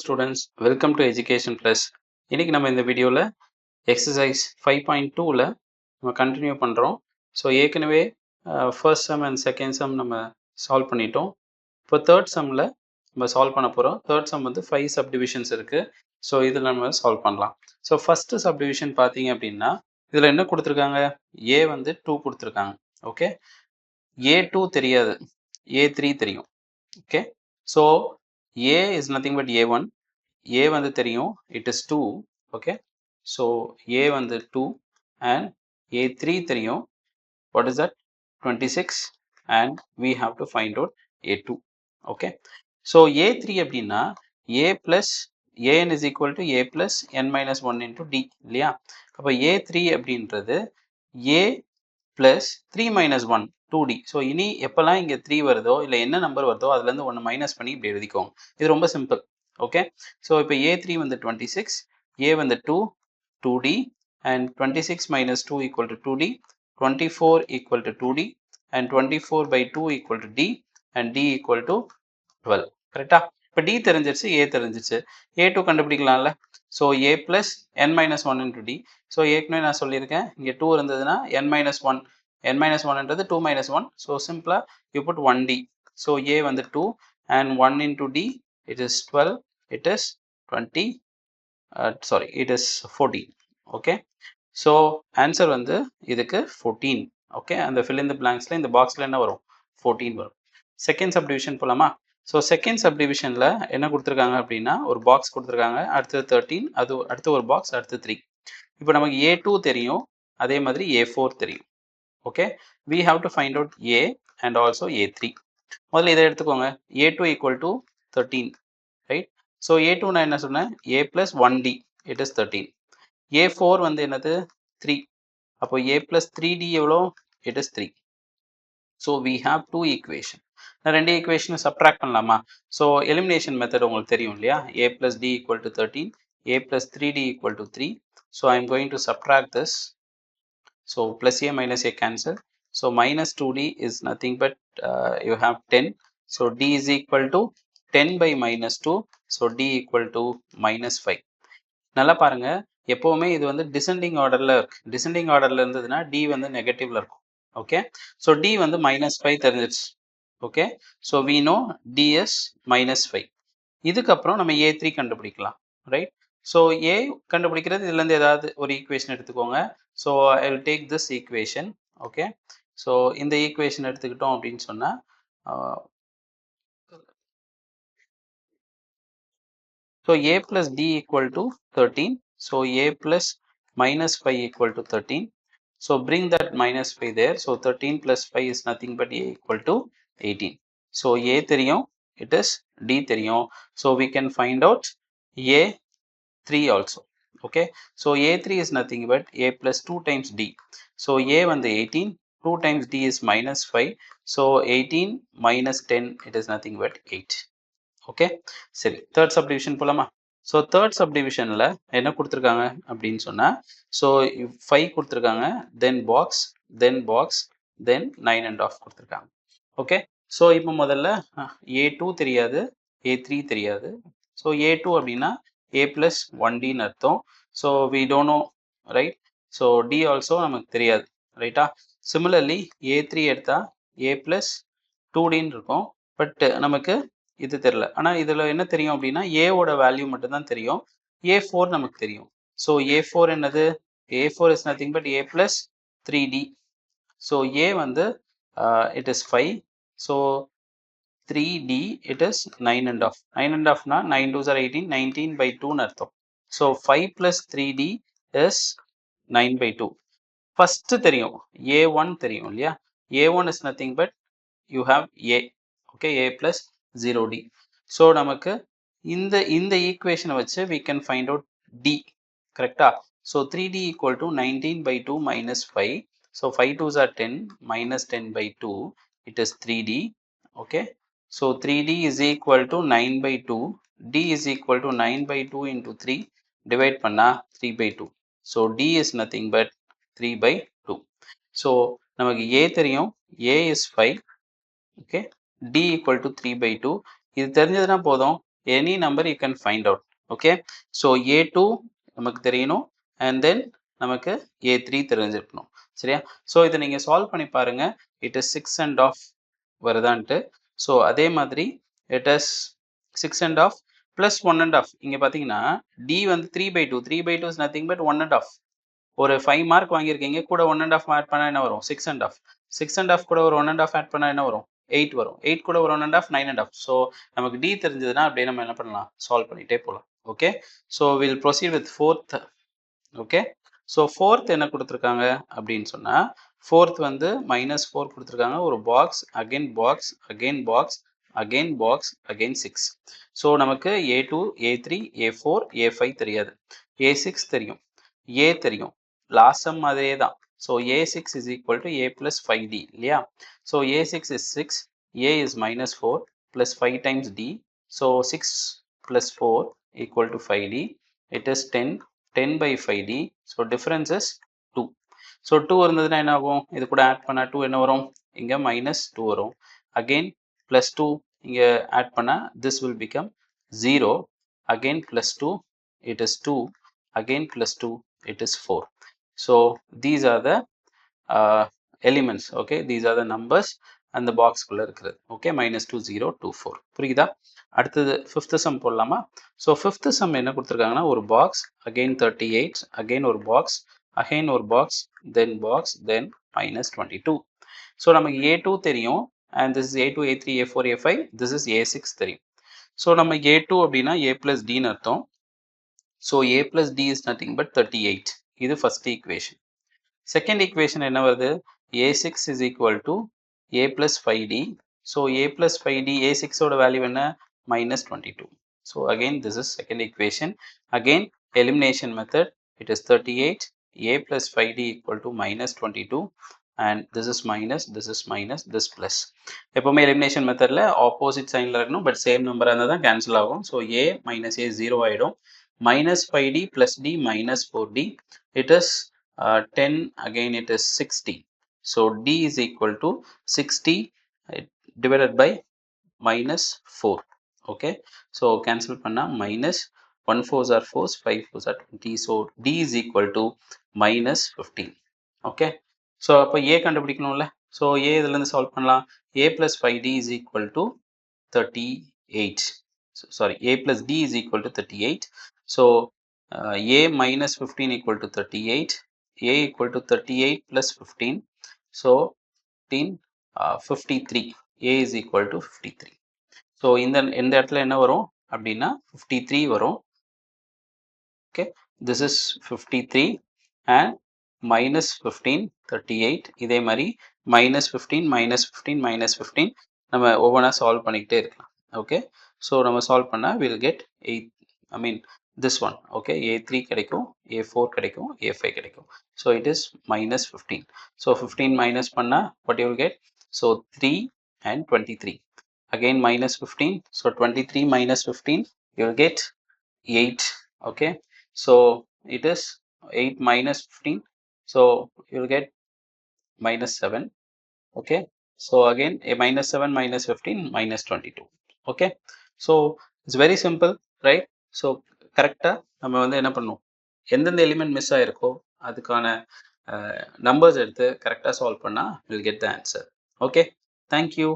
students, welcome to Education Plus. இன்னைக்கு நம்ம இந்த வீடியோல exercise 5.2ல நம்ம கண்டினியூ பண்றோம். ஸோ ஏற்கனவே first sum and second sum நம்ம சால்வ் பண்ணிட்டோம். இப்போ தேர்ட் சம்மில் நம்ம சால்வ் பண்ண போகிறோம். தேர்ட் சம் வந்து 5 சப்டிவிஷன்ஸ் இருக்குது. ஸோ இதில் நம்ம சால்வ் பண்ணலாம். ஸோ ஃபஸ்ட்டு சப்டிவிஷன் பார்த்தீங்க அப்படின்னா இதில் என்ன கொடுத்துருக்காங்க, ஏ வந்து 2 கொடுத்துருக்காங்க. ஓகே, A2 தெரியாது, A3 தெரியும். Okay, so A is nothing but A1, A வந்து தெரியும், it is 2. Okay, so A வந்து 2 and A3 தெரியும், what is that, 26, and we have to find out A2. Okay, so A3 அப்படின்னா A plus An is equal to A plus n minus 1 into D இல்லையா. அப்போ A3 அப்படின்றது A plus 3 minus 1 2D. So இனி எப்போல்லாம் இங்கே 3 வருதோ இல்லை என்ன நம்பர் வருதோ அதுலேருந்து ஒன்று மைனஸ் பண்ணி இப்படி எழுதிக்கோங்க. இது ரொம்ப சிம்பிள். ஓகே, ஸோ இப்போ A3 வந்து 26, A வந்து 2 2D, and 26 minus 2 equal to 2D, 24 equal to 2D, and 24 by 2 equal to D, and D equal to 12. கரெக்டா? இப்போ D தெரிஞ்சிருச்சு, A தெரிஞ்சிருச்சு, A2 கண்டுபிடிக்கலாம்ல. So A plus n minus 1 into D. So ஏற்கனவே நான் சொல்லியிருக்கேன், இங்கே 2 இருந்ததுன்னா n minus 1, n minus 1ன்றது 2 minus 1. So சிம்பிளாக you put 1D. So A வந்து 2 and 1 into D, it is 12, it is 20, sorry, it is 14. Okay, so answer வந்து இதுக்கு 14. Okay, அந்த fill in the blanksல இந்த பாக்ஸில் என்ன வரும், 14 வரும். செகண்ட் சப்டிவிஷன் போகலாமா. ஸோ செகண்ட் சப்டிவிஷனில் என்ன கொடுத்துருக்காங்க அப்படின்னா ஒரு பாக்ஸ் கொடுத்துருக்காங்க, அடுத்தது 13, அது அடுத்து ஒரு பாக்ஸ், அடுத்து 3. இப்போ நமக்கு A2 தெரியும், அதே மாதிரி A4 தெரியும். Okay, we have to find out A and also A3. முதல்ல இதை எடுத்துக்கோங்க, A2 equal to 13, right. So A2 நான் என்ன சொன்னேன், A plus 1D, it is 13. A4 வந்து என்னது, 3. அப்போ A plus 3D எவ்வளோ, it is 3. So we have two equation. நான் ரெண்டு ஈக்குவேஷனை சப்ட்ராக்ட் பண்ணலாமா. ஸோ எலிமினேஷன் மெத்தட் உங்களுக்கு தெரியும் இல்லையா, A plus D equal to 13, A plus 3D equal to 3. So I am going to subtract this. So plus A minus A cancel. So minus 2D is nothing but you have 10. So D is equal to 10 by minus 2. So D equal to minus 5. நல்லா பாருங்க, எப்போவுமே இது வந்து descending ஆர்டரில் இருக்கு. Descending ஆர்டரில் இருந்ததுன்னா D வந்து நெகட்டிவ்ல இருக்கும். ஓகே, ஸோ D வந்து minus 5 தெரிஞ்சிருச்சு. Okay, so we know D is minus 5. இதுக்கப்புறம் நம்ம A3 கண்டுபிடிக்கலாம், ரைட். ஸோ A கண்டுபிடிக்கிறது இதுலேருந்து ஏதாவது ஒரு ஈக்குவேஷன் எடுத்துக்கோங்க. So I will take this equation. Okay, so இந்த ஈக்குவேஷன் எடுத்துக்கிட்டோம் அப்படின்னு சொன்னால் so A plus D equal to 13. So A plus minus 5 equal to 13. So bring that minus 5 there. So 13 plus 5 is nothing but A equal to 18. So A தெரியும், it is D தெரியும். So we can find out A3 also. Okay, so A3 is nothing but A plus 2 times D. So A வந்து 18, 2 times D is minus 5. So 18 minus 10, it is nothing but 8. Okay, சரி, third subdivision போலாமா. So third சப்டிவிஷனில் என்ன கொடுத்துருக்காங்க அப்படின்னு சொன்னால், so 5 கொடுத்துருக்காங்க, தென் box, தென் box, தென் 9.5 கொடுத்துருக்காங்க. Okay, so இப்போ முதல்ல A2 தெரியாது, A3 தெரியாது. ஸோ A2 அப்படின்னா A plus 1Dன்னு அர்த்தம். So we don't know, right. So D also நமக்கு தெரியாது, ரைட்டா. சிமிலர்லி A3 எடுத்தால் A plus 2Dன்னு இருக்கும், பட் நமக்கு இது தெரியல. ஆனால் இதில் என்ன தெரியும் அப்படின்னா ஏவோட வேல்யூ மட்டும்தான் தெரியும், A4 நமக்கு தெரியும். ஸோ A4 என்னது, A4 is nothing but A plus 3D. So A வந்து it is 5. So 3D it is 9.5. 9.5னா 9 2s are 18, 19 by 2ன்னு அர்த்தம். So 5 plus 3D is 9 by 2. First தெரியும், A1 தெரியும் இல்லையா. A1 is nothing but you have A. Okay, A plus 0D. So நமக்கு இந்த ஈக்குவேஷனை வச்சு we can find out D, கரெக்டா. So 3D equal to 19 by 2 minus 5. So 5 2s are 10, minus 10 by 2, it is 3D. Okay, so 3D is equal to 9 by 2. D is equal to 9 by 2 into 3, divide பண்ணா 3 by 2. So D is nothing but 3 by 2. So நமக்கு A தெரியும், A is 5. Okay, D equal to 3 by 2. இது தெரிஞ்சதுன்னா போதும், any number you can find out. Okay, so a2 நமக்கு தெரியணும் and then நமக்கு a3 தெரிஞ்சிருக்கணும். சரியா? ஸோ இதை நீங்கள் சால்வ் பண்ணி பாருங்க. இட் இஸ் 6 and half வருதான்ட்டு. ஸோ அதே மாதிரி it is 6 and half plus 1 and half. இங்கே பார்த்தீங்கன்னா d வந்து 3/2. 3/2 is nothing but 1 and half. ஒரு 5 மார்க் வாங்கியிருக்கீங்க, கூட 1 and half ஆட் பண்ணால் என்ன வரும்? 6 and half. 6 and half கூட ஒரு 1 and half ஆட் பண்ணால் என்ன வரும்? 8 வரும். 8 கூட ஒரு 1 and half, 9 and half. So நமக்கு d தெரிஞ்சதுன்னா அப்படியே நம்ம என்ன பண்ணலாம்? சால்வ் பண்ணிட்டே போகலாம். Okay, so will proceed with fourth. Okay, so fourth என்ன கொடுத்துருக்காங்க அப்படின்னு சொன்னால், ஃபோர்த் வந்து -4 கொடுத்துருக்காங்க. ஒரு box, again box, again box, again box, again 6. So நமக்கு a2, a3, a4, a5 தெரியாது. a6 தெரியும், a தெரியும். லாஸ்ட் சம் அதே தான். So a6 is equal to a plus 5d இல்லையா? So a6 is 6, a is -4 plus 5 times d. So 6 plus 4 equal to 5d. It is 10, 10 by 5d. So difference is 2. So 2 இருந்ததுன்னா என்ன ஆகும்? இது கூட add பண்ணா 2 என்ன வரும்? இங்க -2 வரும். Again plus 2 இங்க ஆட் பண்ணா this will become 0. Again plus 2, it is 2. Again plus 2, it is 4. So these are the elements. Okay, these are the numbers and the box குள்ள இருக்கிறது. Okay, -2 0 2 4. புரியுதா? அடுத்தது ஃபிஃப்த் சம் போடலாமா? ஸோ ஃபிஃப்த் சம் என்ன கொடுத்துருக்காங்கன்னா, ஒரு box, again 38, again ஒரு box, again ஒரு பாக்ஸ், தென் -22. ஸோ நமக்கு a2 தெரியும், and this is a2, a3, a4, a5, this is a6 தெரியும். ஸோ நம்ம a2 அப்படின்னா a plus d ன்னு அர்த்தம். So a plus d is nothing but 38. இது ஃபர்ஸ்ட் ஈக்குவேஷன். செகண்ட் ஈக்குவேஷன் என்ன வருது? a6 is equal to a plus 5d. So a plus 5d, a6 ஓட value என்ன? -22. So again this is second equation. Again elimination method. It is 38, a plus 5d equal to -22, and this is minus, this is minus, this plus. எப்பவுமே elimination methodல opposite signல இருக்கணும், but same number இருந்தா தான் cancel ஆகும். So a minus a 0 ஆயிடும். -5d plus d minus 4d. It is 10, again it is 60. So d is equal to 60 divided by -4. Okay, so cancel பண்ணா minus 1 4s are 4s, 5 4s are 20. So d is equal to -15. Okay, so அப்போ a கண்டுபிடிக்கணும்ல. so a இதிலிருந்து solve பண்ணலாம். a plus 5d is equal to 38. So, sorry, a plus d is equal to 38. So a minus 15 equal to 38. a equal to 38 plus 15. So 53. a is equal to 53. So இந்த இடத்துல என்ன வரும் அப்படின்னா 53 வரும். Okay, this is 53 and -15 38. இதே மாதிரி -15 -15 -15 நம்ம ஒவ்வொன்றா சால்வ் பண்ணிக்கிட்டே இருக்கலாம். ஓகே, ஸோ நம்ம சால்வ் பண்ணால் will get 8, I mean this one. Okay, a3 கிடைக்கும், a4 கிடைக்கும், a5 கிடைக்கும். So it is -15. So 15 minus பண்ணால் what you will get? So 3 and 23. Again -15. So 23 minus 15, you will get 8. Okay, so it is 8 minus 15. So you will get -7. Okay, so again a -7 minus 15 minus 22. Okay, so it's very simple, right? So correct நம்ம வந்து என்ன பண்ணும், எந்தெந்த element miss ஆயிருக்கோ அதுக்கான numbers எடுத்து கரெக்டாக solve பண்ணால் will get the answer. Okay, thank you.